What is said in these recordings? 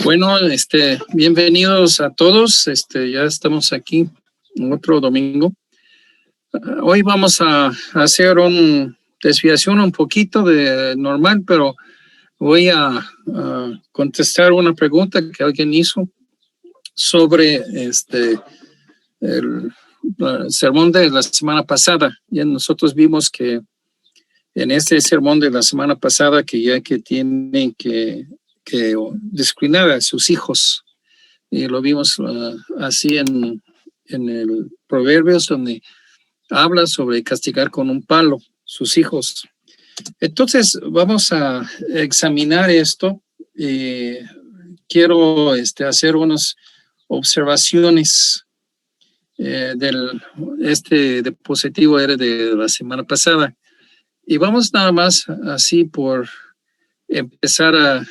Bueno, bienvenidos a todos. Ya estamos aquí otro domingo. Hoy vamos a hacer una desviación un poquito de normal, pero voy a contestar una pregunta que alguien hizo sobre el sermón de la semana pasada. Ya nosotros vimos que en este sermón de la semana pasada que tienen que disciplinar a sus hijos. Y lo vimos así en el Proverbios, donde habla sobre castigar con un palo sus hijos. Entonces, vamos a examinar esto. Quiero hacer unas observaciones del diapositivo era de la semana pasada. Y vamos nada más así por empezar a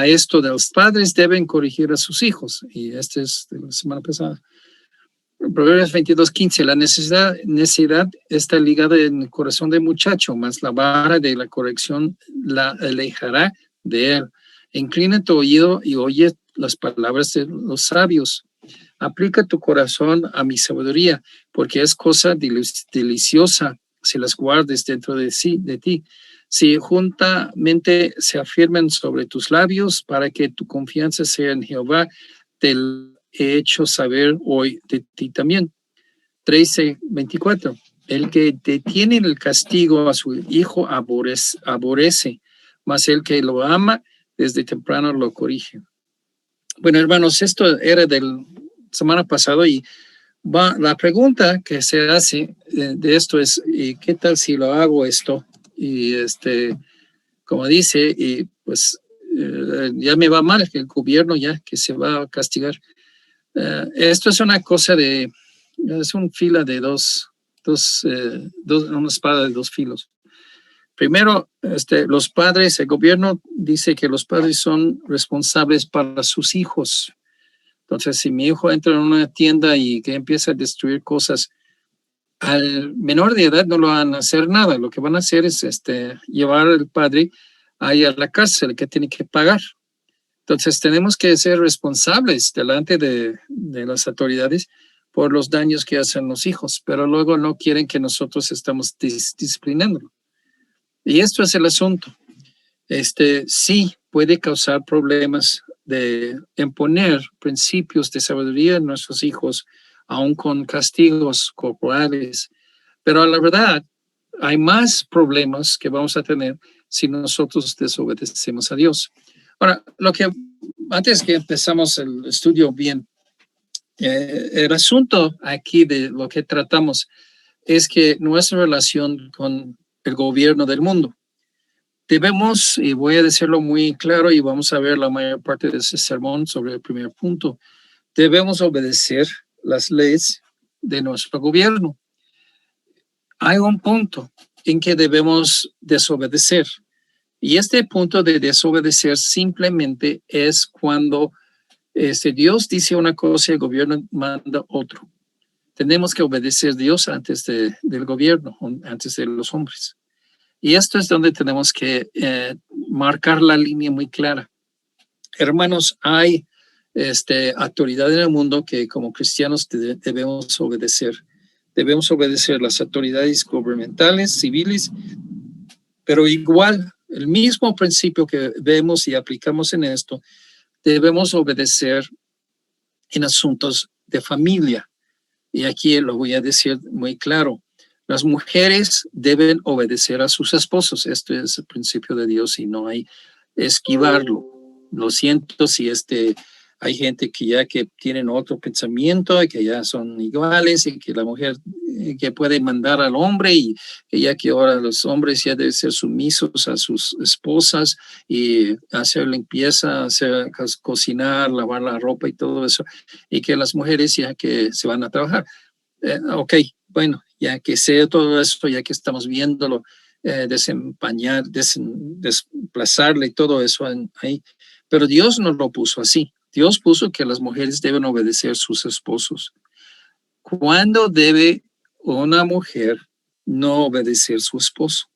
esto de los padres deben corregir a sus hijos. Y este es de la semana pasada. Proverbios 22:15, la necesidad está ligada en el corazón del muchacho, mas la vara de la corrección la alejará de él. Inclina tu oído y oye las palabras de los sabios. Aplica tu corazón a mi sabiduría, porque es cosa deliciosa si las guardes dentro de ti. Si juntamente se afirmen sobre tus labios, para que tu confianza sea en Jehová, te he hecho saber hoy de ti también. 13:24. El que detiene el castigo a su hijo aborrece, mas el que lo ama desde temprano lo corrige. Bueno, hermanos, esto era del semana pasada y la pregunta que se hace de esto es, ¿qué tal si lo hago esto? Y como dice, y pues ya me va mal el gobierno ya que se va a castigar. Esto es una cosa es un fila de una espada de dos filos. Primero, los padres, el gobierno dice que los padres son responsables para sus hijos. Entonces, si mi hijo entra en una tienda y que empieza a destruir cosas, al menor de edad no lo van a hacer nada. Lo que van a hacer es llevar al padre ahí a la cárcel, que tiene que pagar. Entonces, tenemos que ser responsables delante de las autoridades por los daños que hacen los hijos, pero luego no quieren que nosotros estemos disciplinándolo. Y esto es el asunto. Sí puede causar problemas de imponer principios de sabiduría en nuestros hijos, aún con castigos corporales. Pero la verdad, hay más problemas que vamos a tener si nosotros desobedecemos a Dios. Ahora, antes que empezamos el estudio bien, el asunto aquí de lo que tratamos es que nuestra relación con el gobierno del mundo, debemos, y voy a decirlo muy claro y vamos a ver la mayor parte de ese sermón sobre el primer punto, debemos obedecer las leyes de nuestro gobierno. Hay un punto en que debemos desobedecer. Y este punto de desobedecer simplemente es cuando Dios dice una cosa y el gobierno manda otro. Tenemos que obedecer a Dios antes del gobierno, antes de los hombres. Y esto es donde tenemos que marcar la línea muy clara. Hermanos, hay autoridad en el mundo que como cristianos debemos obedecer. Debemos obedecer las autoridades gubernamentales, civiles, pero igual, el mismo principio que vemos y aplicamos en esto, debemos obedecer en asuntos de familia. Y aquí lo voy a decir muy claro. Las mujeres deben obedecer a sus esposos. Este es el principio de Dios y no hay esquivarlo. Lo siento si hay gente que tienen otro pensamiento y que ya son iguales y que la mujer que puede mandar al hombre y que ahora los hombres ya deben ser sumisos a sus esposas y hacer limpieza, cocinar, lavar la ropa y todo eso, y que las mujeres ya que se van a trabajar. Ok, bueno, ya que sé todo esto, ya que estamos viéndolo, desplazarle y todo eso ahí, pero Dios no lo puso así. Dios puso que las mujeres deben obedecer a sus esposos. ¿Cuándo debe una mujer no obedecer a su esposo?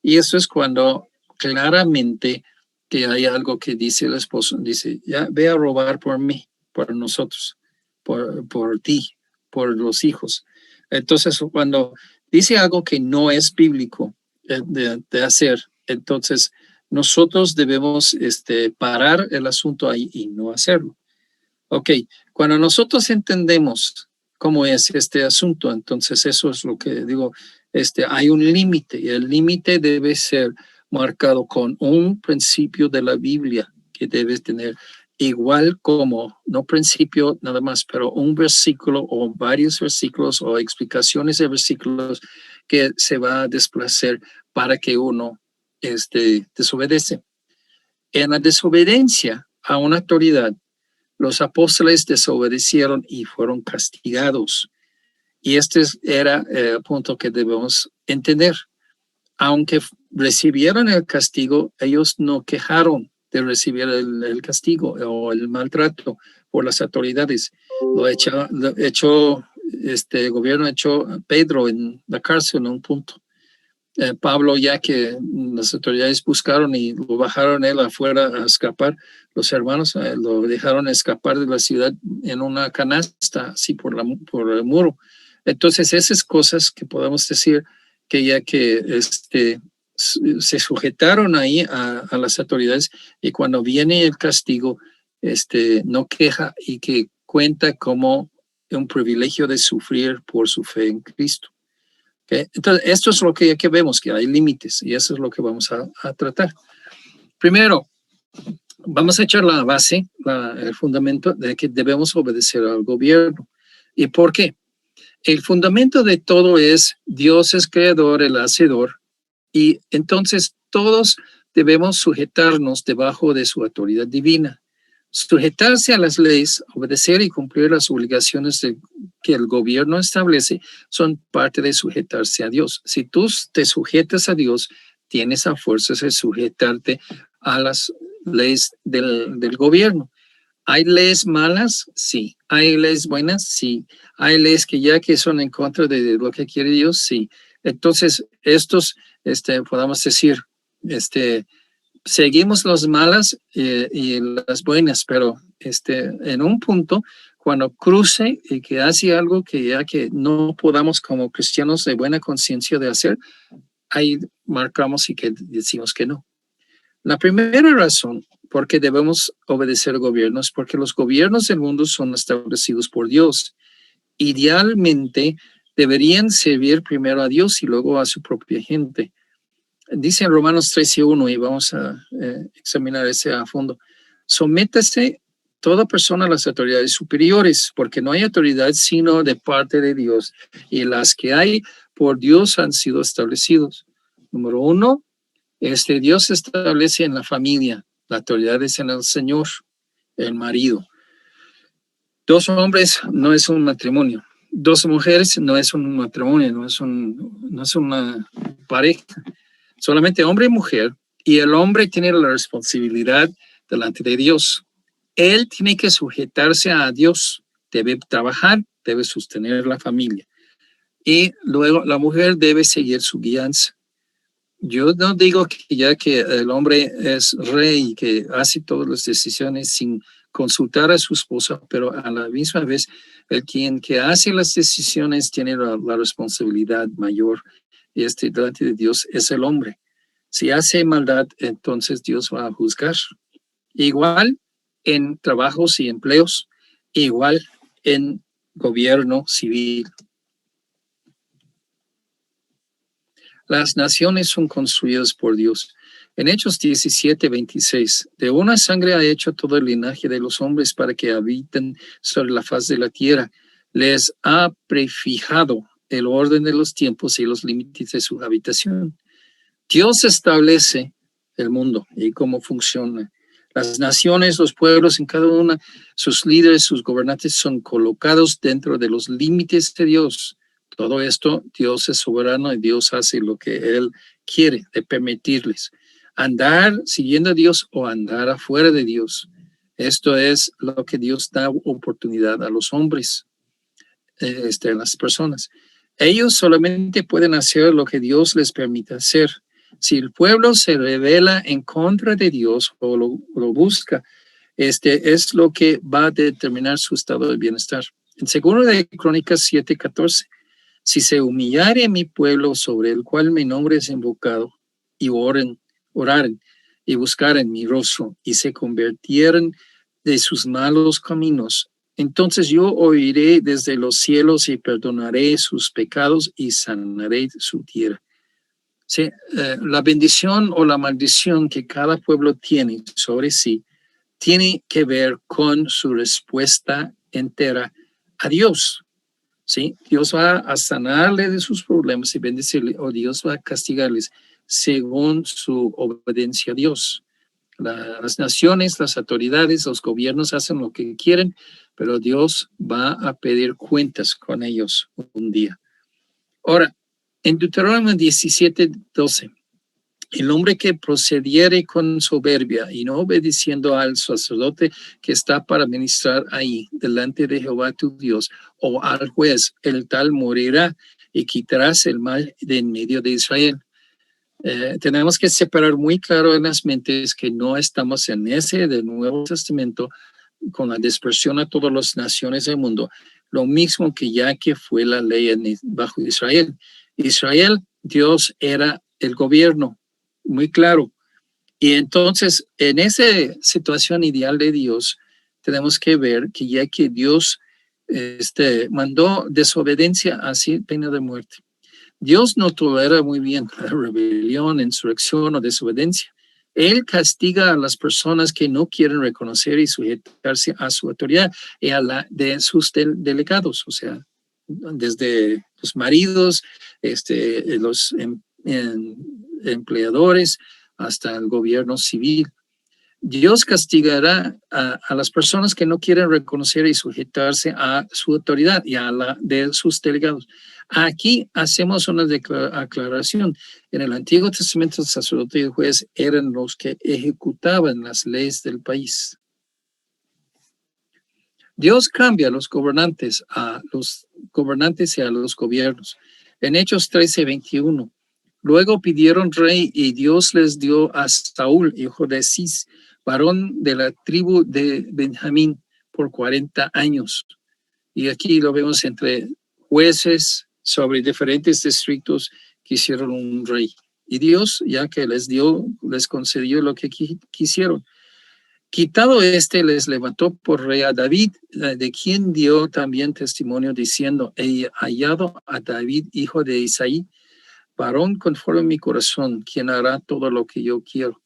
Y eso es cuando claramente que hay algo que dice el esposo, dice, ya ve a robar por mí, por nosotros, por ti, por los hijos. Entonces, cuando dice algo que no es bíblico de hacer, entonces nosotros debemos parar el asunto ahí y no hacerlo. Ok, cuando nosotros entendemos cómo es este asunto, entonces eso es lo que digo, hay un límite y el límite debe ser marcado con un principio de la Biblia que debes tener, igual como, no principio nada más, pero un versículo o varios versículos o explicaciones de versículos que se va a desplazar para que uno desobedece. En la desobediencia a una autoridad, los apóstoles desobedecieron y fueron castigados. Y este era el punto que debemos entender. Aunque recibieron el castigo, ellos no quejaron de recibir el castigo o el maltrato por las autoridades. El gobierno echó a Pedro en la cárcel en un punto. Pablo, ya que las autoridades buscaron y lo bajaron él afuera a escapar, los hermanos lo dejaron escapar de la ciudad en una canasta, así por el muro. Entonces, esas cosas que podemos decir que ya que se sujetaron ahí a las autoridades y cuando viene el castigo, no queja y que cuenta como un privilegio de sufrir por su fe en Cristo. ¿Okay? Entonces, esto es lo que vemos, que hay límites y eso es lo que vamos a tratar. Primero, vamos a echar la base, el fundamento de que debemos obedecer al gobierno. ¿Y por qué? El fundamento de todo es Dios es creador, el hacedor, y entonces todos debemos sujetarnos debajo de su autoridad divina. Sujetarse a las leyes, obedecer y cumplir las obligaciones que el gobierno establece son parte de sujetarse a Dios. Si tú te sujetas a Dios, tienes a fuerzas de sujetarte a las leyes del gobierno. ¿Hay leyes malas? Sí. ¿Hay leyes buenas? Sí. ¿Hay leyes que son en contra de lo que quiere Dios? Sí. Entonces, podamos decir, seguimos las malas y las buenas, pero en un punto, cuando cruce y que hace algo que no podamos como cristianos de buena conciencia de hacer, ahí marcamos y que decimos que no. La primera razón por qué debemos obedecer al gobierno es porque los gobiernos del mundo son establecidos por Dios. Idealmente deberían servir primero a Dios y luego a su propia gente. Dice en Romanos 13:1 y vamos a examinar ese a fondo. Sométase toda persona a las autoridades superiores, porque no hay autoridad sino de parte de Dios, y las que hay por Dios han sido establecidos. Número 1, Dios establece en la familia, la autoridad es en el Señor, el marido. 2 hombres no es un matrimonio. 2 mujeres no es un matrimonio, no es una pareja. Solamente hombre y mujer, y el hombre tiene la responsabilidad delante de Dios. Él tiene que sujetarse a Dios, debe trabajar, debe sostener la familia. Y luego la mujer debe seguir su guianza. Yo no digo que el hombre es rey y que hace todas las decisiones sin consultar a su esposa, pero a la misma vez, quien que hace las decisiones tiene la responsabilidad mayor y delante de Dios es el hombre. Si hace maldad, entonces Dios va a juzgar. Igual en trabajos y empleos, igual en gobierno civil. Las naciones son construidas por Dios. En Hechos 17:26, de una sangre ha hecho todo el linaje de los hombres para que habiten sobre la faz de la tierra. Les ha prefijado el orden de los tiempos y los límites de su habitación. Dios establece el mundo y cómo funciona. Las naciones, los pueblos, en cada una, sus líderes, sus gobernantes son colocados dentro de los límites de Dios. Todo esto, Dios es soberano y Dios hace lo que Él quiere de permitirles. Andar siguiendo a Dios o andar afuera de Dios. Esto es lo que Dios da oportunidad a los hombres, a las personas. Ellos solamente pueden hacer lo que Dios les permite hacer. Si el pueblo se rebela en contra de Dios o lo busca, es lo que va a determinar su estado de bienestar. En 2 de Crónicas 7:14, si se humillare mi pueblo sobre el cual mi nombre es invocado, y oraren y buscaren mi rostro, y se convirtieren de sus malos caminos, entonces yo oiré desde los cielos y perdonaré sus pecados y sanaré su tierra. Sí, la bendición o la maldición que cada pueblo tiene sobre sí tiene que ver con su respuesta entera a Dios. ¿Sí? Dios va a sanarle de sus problemas y bendecirle, o Dios va a castigarles según su obediencia a Dios. Las naciones, las autoridades, los gobiernos hacen lo que quieren, pero Dios va a pedir cuentas con ellos un día. Ahora, en Deuteronomio 17:12, el hombre que procediere con soberbia y no obedeciendo al sacerdote que está para ministrar ahí delante de Jehová tu Dios, o al juez, el tal morirá y quitarás el mal de en medio de Israel. Tenemos que separar muy claro en las mentes que no estamos en ese del Nuevo Testamento con la dispersión a todas las naciones del mundo, lo mismo que ya que fue la ley bajo Israel. Israel, Dios era el gobierno, muy claro. Y entonces, en esa situación ideal de Dios, tenemos que ver que ya que Dios mandó desobediencia, así pena de muerte. Dios no tolera muy bien la rebelión, insurrección o desobediencia. Él castiga a las personas que no quieren reconocer y sujetarse a su autoridad y a la de sus delegados, o sea, desde los maridos, los empleadores, hasta el gobierno civil. Dios castigará a las personas que no quieren reconocer y sujetarse a su autoridad y a la de sus delegados. Aquí hacemos una aclaración. En el Antiguo Testamento, el sacerdote y el juez eran los que ejecutaban las leyes del país. Dios cambia a los gobernantes y a los gobiernos. En Hechos 13:21, luego pidieron rey y Dios les dio a Saúl, hijo de Cis, varón de la tribu de Benjamín, por 40 años. Y aquí lo vemos entre jueces sobre diferentes distritos que hicieron un rey. Y Dios, ya que les concedió lo que quisieron. Quitado les levantó por rey a David, de quien dio también testimonio diciendo, he hallado a David, hijo de Isaí, varón conforme a mi corazón, quien hará todo lo que yo quiero.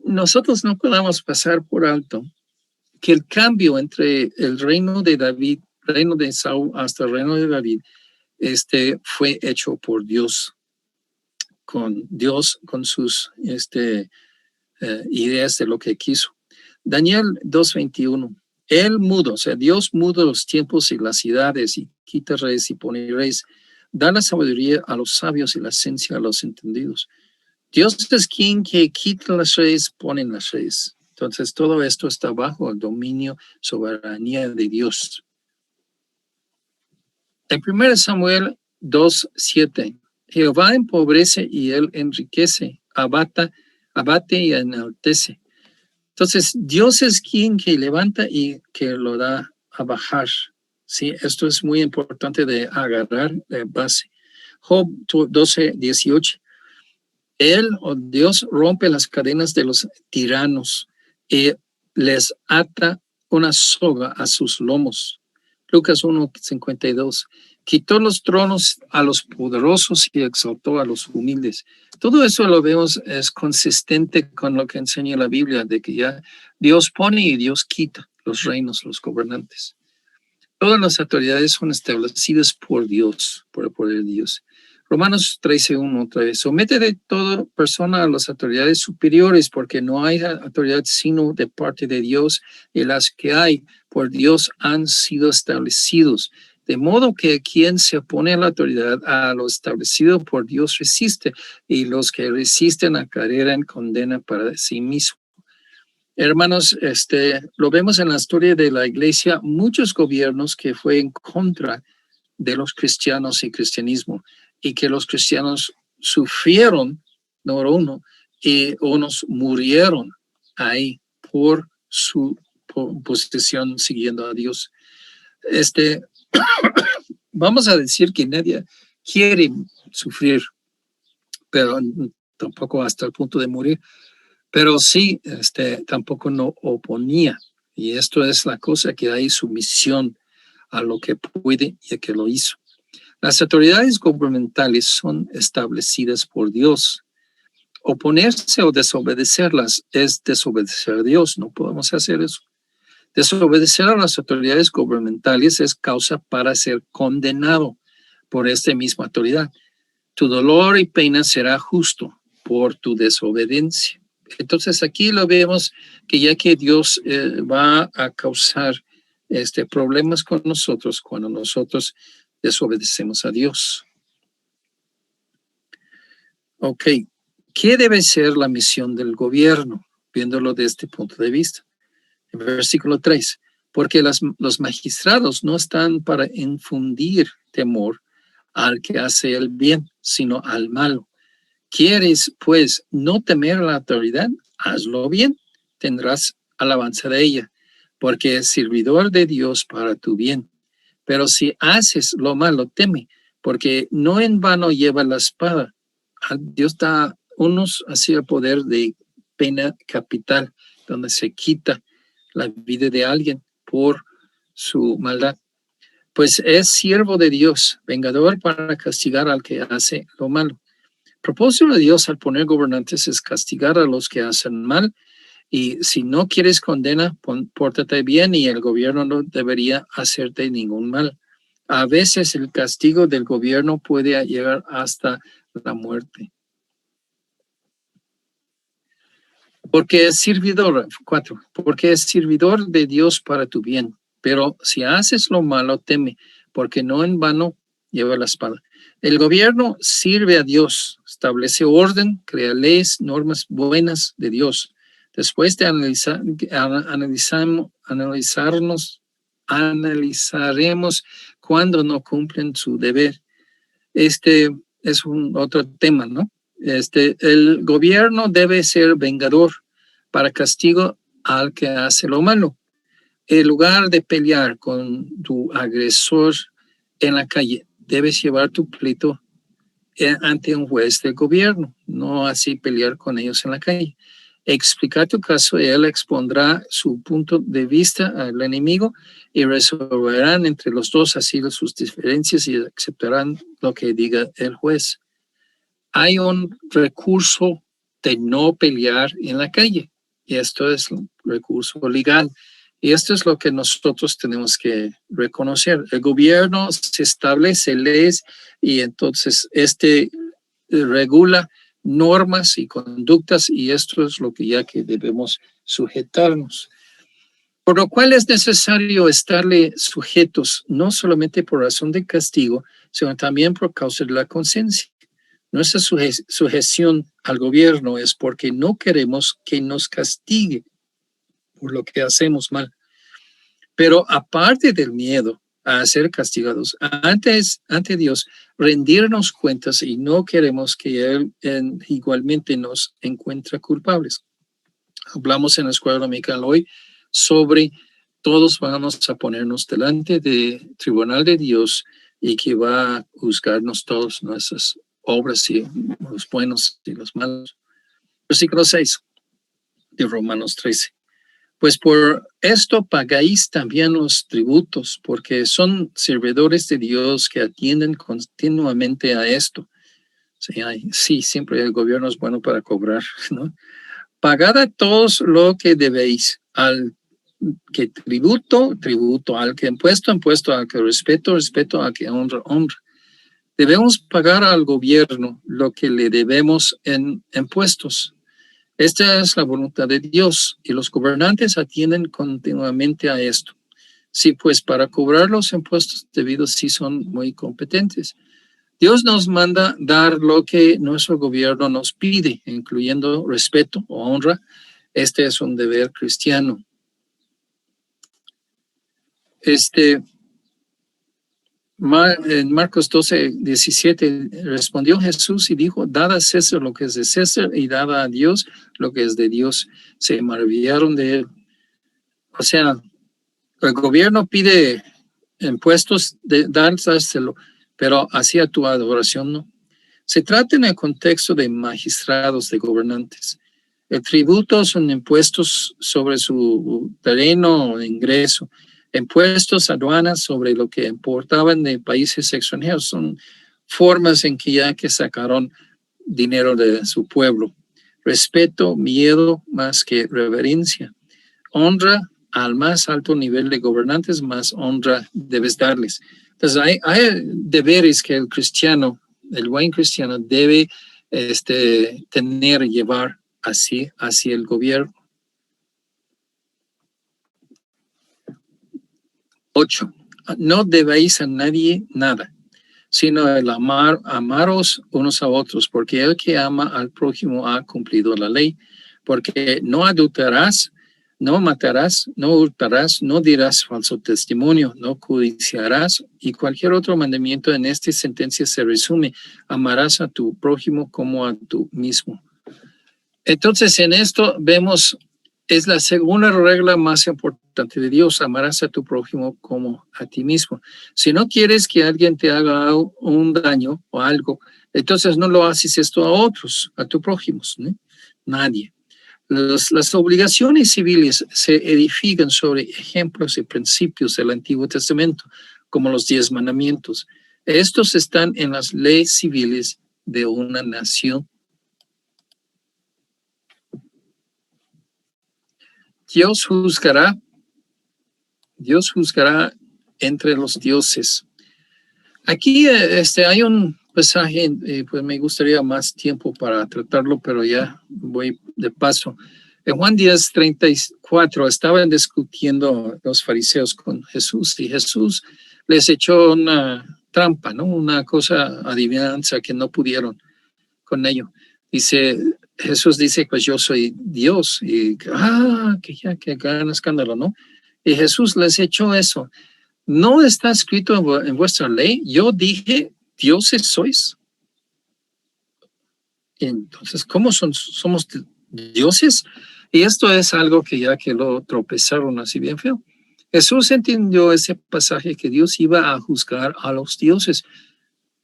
Nosotros no podemos pasar por alto que el cambio entre el reino de David, reino de Saúl, hasta el reino de David, fue hecho por Dios, con sus ideas de lo que quiso. Daniel 2:21, él mudo, o sea, Dios muda los tiempos y las edades y quita reyes y pone reyes, da la sabiduría a los sabios y la ciencia a los entendidos. Dios es quien que quita las reyes, pone las reyes. Entonces todo esto está bajo el dominio, soberanía de Dios. En 1 Samuel 2:7, Jehová empobrece y él enriquece, abate y enaltece. Entonces, Dios es quien que levanta y que lo da a bajar. Sí, esto es muy importante de agarrar de base. Job 12:18. Él, Dios, rompe las cadenas de los tiranos y les ata una soga a sus lomos. Lucas 1:52. Quitó los tronos a los poderosos y exaltó a los humildes. Todo eso lo vemos, es consistente con lo que enseña la Biblia, de que ya Dios pone y Dios quita los reinos, los gobernantes. Todas las autoridades son establecidas por Dios, por el poder de Dios. Romanos 13:1 otra vez. Sométete toda persona a las autoridades superiores, porque no hay autoridad sino de parte de Dios, y las que hay por Dios han sido establecidos. De modo que quien se opone a la autoridad, a lo establecido por Dios resiste, y los que resisten a caer en condena para sí mismo. Hermanos, lo vemos en la historia de la iglesia, muchos gobiernos que fue en contra de los cristianos y cristianismo, y que los cristianos sufrieron número uno, y unos murieron ahí por su posición siguiendo a Dios. Vamos a decir que nadie quiere sufrir, pero tampoco hasta el punto de morir, pero sí, tampoco no oponía. Y esto es la cosa, que hay sumisión a lo que puede y a que lo hizo. Las autoridades gubernamentales son establecidas por Dios. Oponerse o desobedecerlas es desobedecer a Dios. No podemos hacer eso. Desobedecer a las autoridades gubernamentales es causa para ser condenado por esta misma autoridad. Tu dolor y pena será justo por tu desobediencia. Entonces aquí lo vemos, que ya que Dios va a causar problemas con nosotros cuando nosotros desobedecemos a Dios. Ok, ¿qué debe ser la misión del gobierno? Viéndolo desde este punto de vista. En versículo 3, porque los magistrados no están para infundir temor al que hace el bien, sino al malo. ¿Quieres, pues, no temer a la autoridad? Hazlo bien, tendrás alabanza de ella, porque es servidor de Dios para tu bien. Pero si haces lo malo, teme, porque no en vano lleva la espada. Dios da unos así el poder de pena capital, donde se quita la vida de alguien por su maldad. Pues es siervo de Dios, vengador para castigar al que hace lo malo. Propósito de Dios al poner gobernantes es castigar a los que hacen mal, y si no quieres condena, pórtate bien, y el gobierno no debería hacerte ningún mal. A veces el castigo del gobierno puede llegar hasta la muerte. Porque es servidor, 4, porque es servidor de Dios para tu bien. Pero si haces lo malo, teme, porque no en vano lleva la espada. El gobierno sirve a Dios, establece orden, crea leyes, normas buenas de Dios. Después de analizaremos cuando no cumplen su deber. Este es un otro tema, ¿no? El gobierno debe ser vengador para castigo al que hace lo malo. En lugar de pelear con tu agresor en la calle, debes llevar tu pleito ante un juez del gobierno, no así pelear con ellos en la calle. Explicar tu caso, él expondrá su punto de vista al enemigo y resolverán entre los dos así sus diferencias y aceptarán lo que diga el juez. Hay un recurso de no pelear en la calle, y esto es un recurso legal. Y esto es lo que nosotros tenemos que reconocer. El gobierno se establece leyes, y entonces regula normas y conductas, y esto es lo que ya que debemos sujetarnos. Por lo cual es necesario estarle sujetos, no solamente por razón de castigo, sino también por causa de la conciencia. Nuestra sujeción al gobierno es porque no queremos que nos castigue por lo que hacemos mal. Pero aparte del miedo a ser castigados, ante Dios, rendirnos cuentas, y no queremos que Él igualmente nos encuentre culpables. Hablamos en la escuela dominical hoy sobre todos vamos a ponernos delante del tribunal de Dios, y que va a juzgarnos todas nuestras obras, y los buenos y los malos. Versículo 6 de Romanos 13. Pues por esto pagáis también los tributos, porque son servidores de Dios que atienden continuamente a esto. Sí, siempre el gobierno es bueno para cobrar, ¿no? Pagad a todos lo que debéis, al que tributo, al que impuesto, al que respeto, al que honra. Debemos pagar al gobierno lo que le debemos en impuestos. Esta es la voluntad de Dios, y los gobernantes atienden continuamente a esto. Sí, pues para cobrar los impuestos debidos sí son muy competentes. Dios nos manda dar lo que nuestro gobierno nos pide, incluyendo respeto o honra. Este es un deber cristiano. En Marcos 12:17 respondió Jesús y dijo, dad a César lo que es de César y dad a Dios lo que es de Dios. Se maravillaron de él. O sea, el gobierno pide impuestos, dárselo, pero hacia tu adoración no. Se trata en el contexto de magistrados, de gobernantes. El tributo son impuestos sobre su terreno o ingreso. Impuestos, aduanas sobre lo que importaban de países extranjeros. Son formas en que ya que sacaron dinero de su pueblo. Respeto, miedo más que reverencia. Honra al más alto nivel de gobernantes, más honra debes darles. Entonces hay deberes que el cristiano, el buen cristiano debe tener, llevar así hacia el gobierno. 8. No debéis a nadie nada, sino el amaros unos a otros, porque el que ama al prójimo ha cumplido la ley, porque no adulterarás, no matarás, no hurtarás, no dirás falso testimonio, no codiciarás, y cualquier otro mandamiento en esta sentencia se resume, amarás a tu prójimo como a tú mismo. Entonces, en esto vemos, es la segunda regla más importante de Dios, amarás a tu prójimo como a ti mismo. Si no quieres que alguien te haga un daño o algo, entonces no lo haces esto a otros, a tu prójimo, ¿no? Nadie. Las obligaciones civiles se edifican sobre ejemplos y principios del Antiguo Testamento, como los 10 mandamientos. Estos están en las leyes civiles de una nación. Dios juzgará entre los dioses. Aquí hay un pasaje, pues me gustaría más tiempo para tratarlo, pero ya voy de paso. En Juan 10:34 estaban discutiendo los fariseos con Jesús y Jesús les echó una trampa, ¿no? Una cosa adivinanza que no pudieron con ello. Jesús dice, pues yo soy Dios y que gran escándalo, ¿no? Y Jesús les echó eso. ¿No está escrito en vuestra ley? Yo dije, dioses sois. Entonces, ¿cómo somos dioses? Y esto es algo que ya que lo tropezaron así bien feo. Jesús entendió ese pasaje que Dios iba a juzgar a los dioses.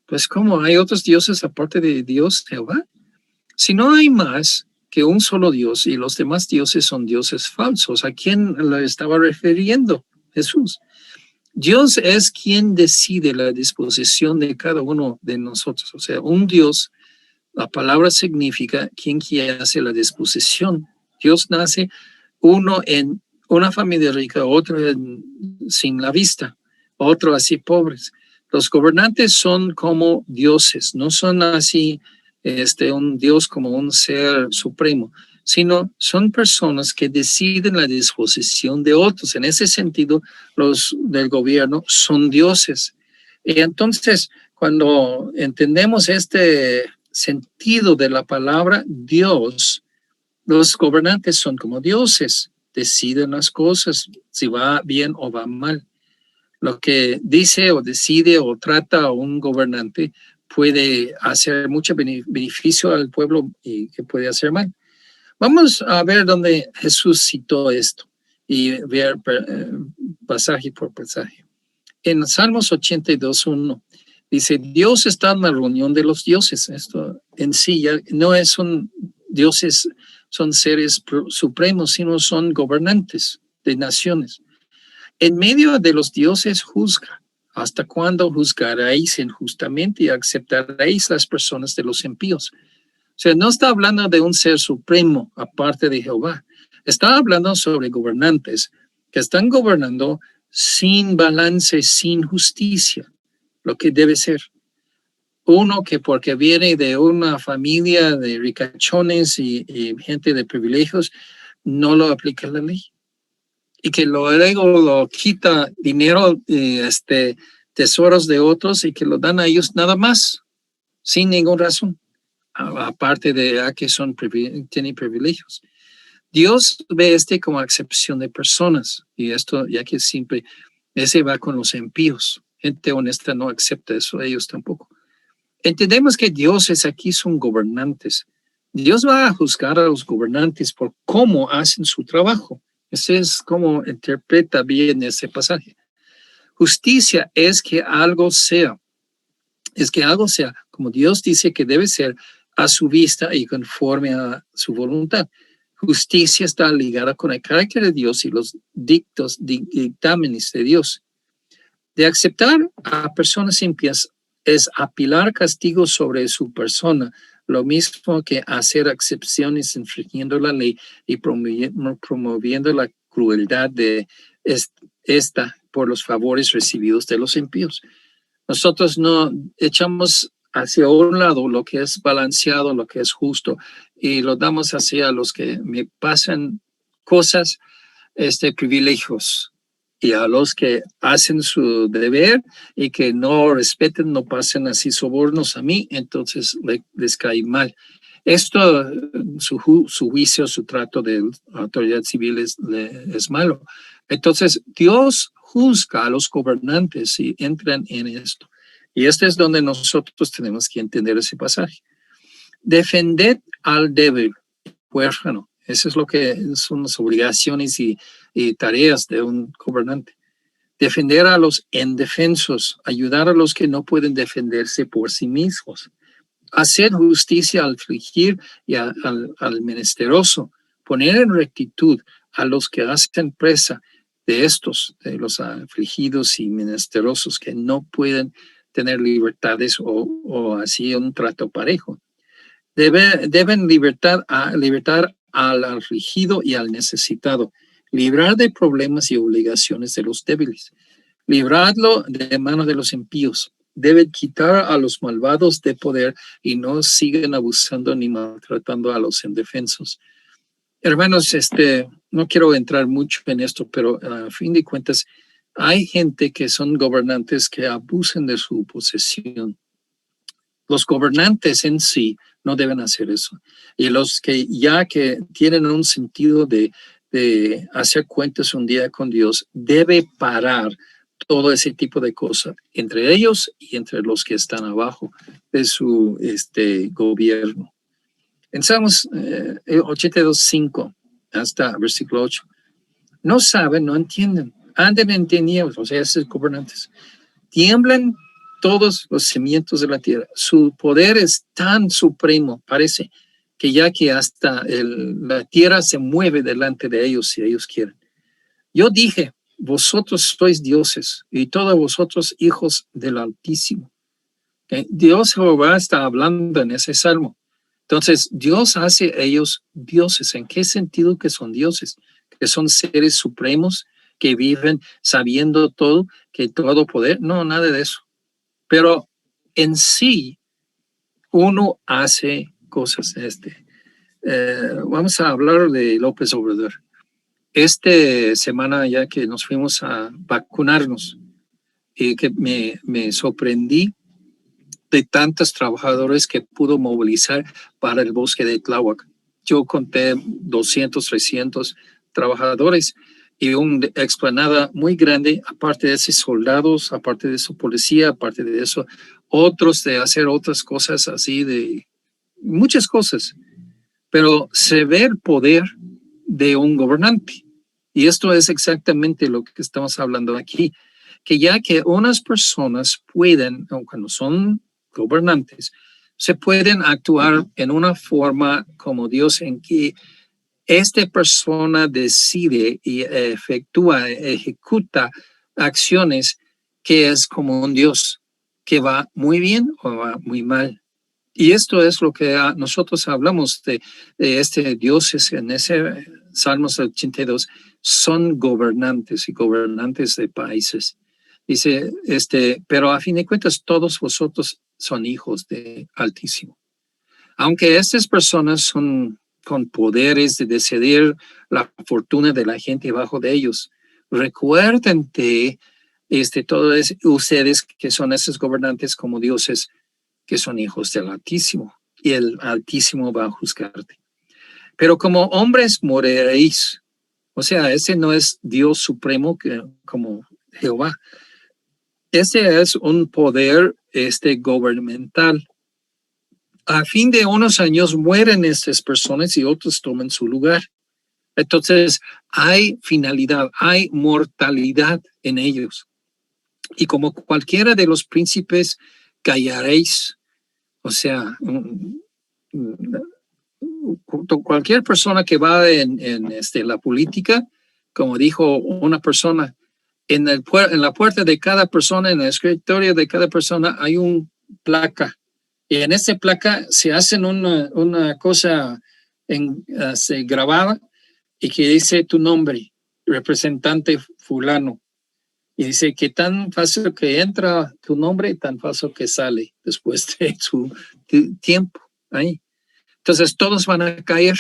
Pues, ¿cómo? ¿Hay otros dioses aparte de Dios, Jehová? Si no hay más que un solo Dios y los demás dioses son dioses falsos, ¿a quién le estaba refiriendo Jesús? Dios es quien decide la disposición de cada uno de nosotros. O sea, un Dios, la palabra significa quien hace la disposición. Dios nace uno en una familia rica, otro sin la vista, otro así pobres. Los gobernantes son como dioses, no son así un Dios como un ser supremo, sino son personas que deciden la disposición de otros. En ese sentido, los del gobierno son dioses. Y entonces, cuando entendemos este sentido de la palabra Dios, los gobernantes son como dioses, deciden las cosas, si va bien o va mal. Lo que dice o decide o trata un gobernante puede hacer mucho beneficio al pueblo y que puede hacer mal. Vamos a ver dónde Jesús citó esto y ver pasaje por pasaje. En Salmos 82:1 dice, Dios está en la reunión de los dioses. Esto en sí ya no es dioses, son seres supremos, sino son gobernantes de naciones. En medio de los dioses juzga. ¿Hasta cuándo juzgaréis injustamente y aceptaréis las personas de los impíos? O sea, no está hablando de un ser supremo aparte de Jehová. Está hablando sobre gobernantes que están gobernando sin balance, sin justicia, lo que debe ser. Uno que porque viene de una familia de ricachones y gente de privilegios, no lo aplica la ley. Y que luego lo quita dinero, tesoros de otros y que lo dan a ellos nada más, sin ninguna razón, aparte de que tienen privilegios. Dios ve como excepción de personas y esto ya que siempre, ese va con los impíos. Gente honesta no acepta eso, ellos tampoco. Entendemos que dioses aquí son gobernantes. Dios va a juzgar a los gobernantes por cómo hacen su trabajo. Ese es como interpreta bien ese pasaje. Justicia es que algo sea como Dios dice que debe ser a su vista y conforme a su voluntad. Justicia está ligada con el carácter de Dios y los dictámenes de Dios. De aceptar a personas impias es apilar castigos sobre su persona, lo mismo que hacer excepciones infringiendo la ley y promoviendo la crueldad de esta por los favores recibidos de los impíos. Nosotros no echamos hacia un lado lo que es balanceado, lo que es justo, y lo damos hacia los que me pasan cosas, privilegios, y a los que hacen su deber y que no respeten, no pasen así sobornos a mí, entonces les cae mal. Esto, su juicio, su trato de autoridad civil es malo. Entonces, Dios juzga a los gobernantes y entran en esto. Y este es donde nosotros tenemos que entender ese pasaje. Defended al débil, huérfano. Eso es lo que son las obligaciones y tareas de un gobernante. Defender a los indefensos, ayudar a los que no pueden defenderse por sí mismos. Hacer justicia al afligir y al menesteroso. Poner en rectitud a los que hacen presa de estos, de los afligidos y menesterosos que no pueden tener libertades o así un trato parejo. Deben libertar al afligido y al necesitado, librar de problemas y obligaciones de los débiles, librarlo de manos de los impíos. Deben quitar a los malvados de poder y no siguen abusando ni maltratando a los indefensos. Hermanos, no quiero entrar mucho en esto, pero a fin de cuentas, hay gente que son gobernantes que abusan de su posesión. Los gobernantes en sí no deben hacer eso. Y los que tienen un sentido de hacer cuentas un día con Dios, debe parar todo ese tipo de cosas entre ellos y entre los que están abajo de su gobierno. En Salmos 82:5 hasta versículo 8. No saben, no entienden, andan en tinieblas, o sea, esos gobernantes. Tiemblan todos los cimientos de la tierra. Su poder es tan supremo, parece que ya que hasta la tierra se mueve delante de ellos si ellos quieren. Yo dije, vosotros sois dioses y todos vosotros hijos del Altísimo. Dios Jehová está hablando en ese salmo. Entonces, Dios hace ellos dioses. ¿En qué sentido que son dioses? Que son seres supremos que viven sabiendo todo, que todo poder. No, nada de eso. Pero en sí, uno hace cosas. Vamos a hablar de López Obrador. Esta semana ya que nos fuimos a vacunarnos y que me sorprendí de tantos trabajadores que pudo movilizar para el bosque de Tláhuac. Yo conté 200, 300 trabajadores y una explanada muy grande, aparte de esos soldados, aparte de eso policía, aparte de eso otros de hacer otras cosas así, de muchas cosas. Pero se ve el poder de un gobernante. Y esto es exactamente lo que estamos hablando aquí, que ya que unas personas pueden, cuando son gobernantes, se pueden actuar en una forma como Dios, en que esta persona decide y ejecuta acciones que es como un Dios, que va muy bien o va muy mal. Y esto es lo que nosotros hablamos de dioses en ese Salmos 82, son gobernantes y gobernantes de países. Dice, pero a fin de cuentas todos vosotros son hijos de Altísimo. Aunque estas personas son con poderes de decidir la fortuna de la gente bajo de ellos, recuerden que todos ustedes que son esos gobernantes como dioses, que son hijos del Altísimo, y el Altísimo va a juzgarte. Pero como hombres moriréis. O sea, ese no es Dios supremo como Jehová. Ese es un poder gubernamental. A fin de unos años mueren estas personas y otros toman su lugar. Entonces, hay finalidad, hay mortalidad en ellos. Y como cualquiera de los príncipes, callaréis. O sea, cualquier persona que va en la política, como dijo una persona, en la puerta de cada persona, en el escritorio de cada persona, hay una placa. Y en esa placa se hacen una cosa grabada y que dice tu nombre, representante fulano. Y dice que tan fácil que entra tu nombre, tan fácil que sale después de su tiempo ahí. Entonces todos van a caer,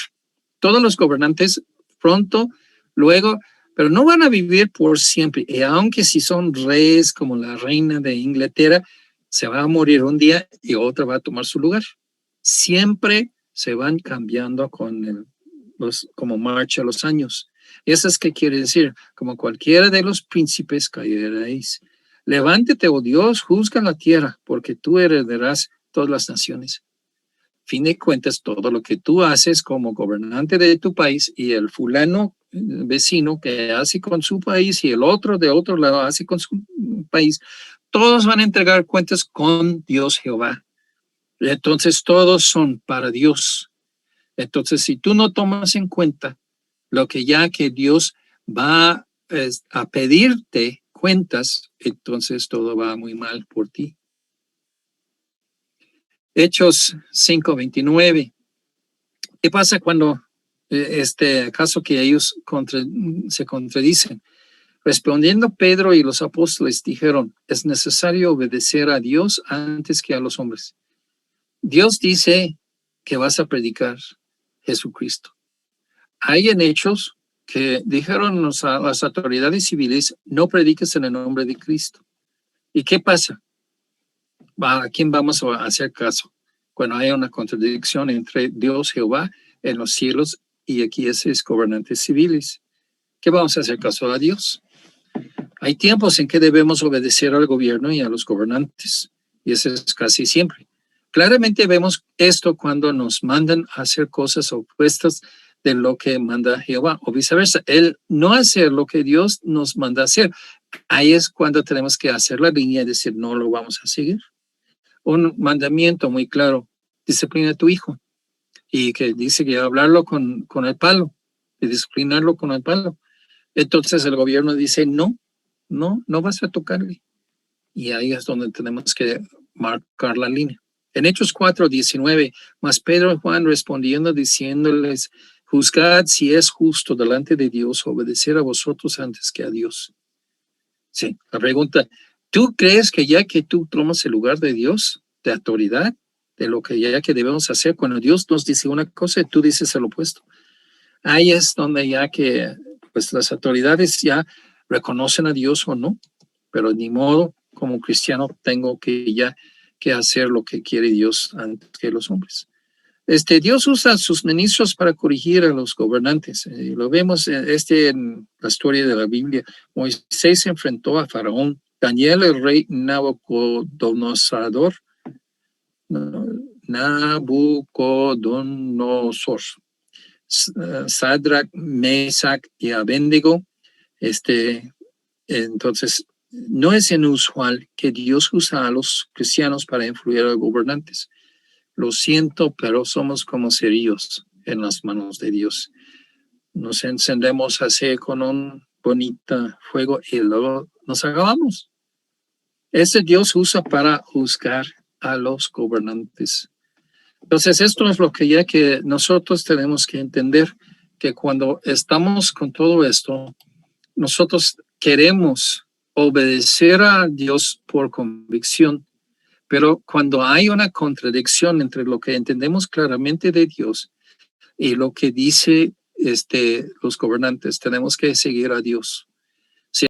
todos los gobernantes pronto, luego, pero no van a vivir por siempre. Y aunque si son reyes como la reina de Inglaterra, se va a morir un día y otra va a tomar su lugar. Siempre se van cambiando como marcha los años. Eso es que quiere decir, como cualquiera de los príncipes caeréis. Levántate, oh Dios, juzga la tierra, porque tú heredarás todas las naciones. Fin de cuentas, todo lo que tú haces como gobernante de tu país y el fulano vecino que hace con su país y el otro de otro lado hace con su país, todos van a entregar cuentas con Dios Jehová. Entonces, todos son para Dios. Entonces, si tú no tomas en cuenta lo que ya que Dios va a pedirte cuentas, entonces todo va muy mal por ti. Hechos 5:29. ¿Qué pasa cuando acaso que ellos se contradicen? Respondiendo Pedro y los apóstoles dijeron, es necesario obedecer a Dios antes que a los hombres. Dios dice que vas a predicar Jesucristo. Hay en Hechos que dijeron a las autoridades civiles, no prediques en el nombre de Cristo. ¿Y qué pasa? ¿A quién vamos a hacer caso? Cuando hay una contradicción entre Dios Jehová en los cielos y aquí esos gobernantes civiles. ¿Qué vamos a hacer caso a Dios? Hay tiempos en que debemos obedecer al gobierno y a los gobernantes, y eso es casi siempre. Claramente vemos esto cuando nos mandan a hacer cosas opuestas de lo que manda Jehová, o viceversa. El no hacer lo que Dios nos manda hacer, ahí es cuando tenemos que hacer la línea y decir, no lo vamos a seguir. Un mandamiento muy claro, disciplina a tu hijo, y que dice que hablarlo con el palo, y disciplinarlo con el palo. Entonces el gobierno dice, no vas a tocarle. Y ahí es donde tenemos que marcar la línea. En Hechos 4:19, mas Pedro y Juan respondiendo, diciéndoles, juzgad si es justo delante de Dios obedecer a vosotros antes que a Dios. Sí, la pregunta, ¿tú crees que ya que tú tomas el lugar de Dios, de autoridad, de lo que ya que debemos hacer, cuando Dios nos dice una cosa y tú dices el opuesto? Ahí es donde ya que pues las autoridades ya reconocen a Dios o no, pero ni modo, como cristiano tengo que hacer lo que quiere Dios antes que los hombres. Dios usa a sus ministros para corregir a los gobernantes. Lo vemos en la historia de la Biblia. Moisés se enfrentó a Faraón. Daniel, el rey Nabucodonosor. Sadrach, Mesach y Abednego. Entonces, no es inusual que Dios usa a los cristianos para influir a los gobernantes. Lo siento, pero somos como cerillos en las manos de Dios. Nos encendemos así con un bonito fuego y luego nos acabamos. Ese Dios usa para juzgar a los gobernantes. Entonces, esto es lo que ya que nosotros tenemos que entender, que cuando estamos con todo esto, nosotros queremos obedecer a Dios por convicción, pero cuando hay una contradicción entre lo que entendemos claramente de Dios y lo que dice los gobernantes, tenemos que seguir a Dios.